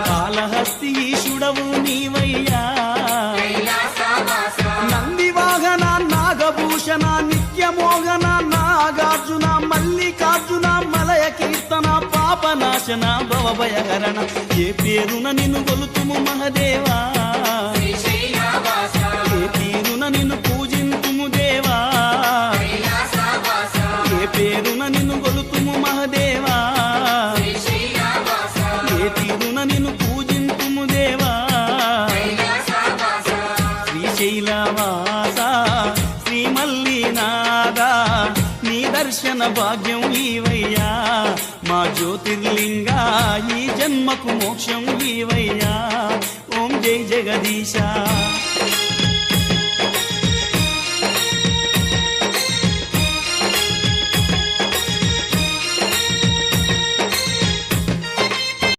కాళహస్తి ఈశుడవు నీవయ్యా నందివాహన నాగభూషణ నిత్యమోహన నాగార్జున మల్లికార్జున మలయ కీర్తన పాపనాశన భవభయహరణ ఏ పేరున నిన్ను గొలుతుము మహదేవా ఏ తీరున నిన్ను పూజింతుము దేవా ఏ పేరున నిన్ను గొలుతుము మహదేవా ఏ తీరున నిన్ను పూజింతుము దేవా శ్రీశైలవాస శ్రీ మల్లినాథ నీ దర్శన భాగ్యం ఈవయ్యా మా జ్యోతిర్లింగా ఈ జన్మకు మోక్షం ఈవయ్యా ఓం జై జగదీశ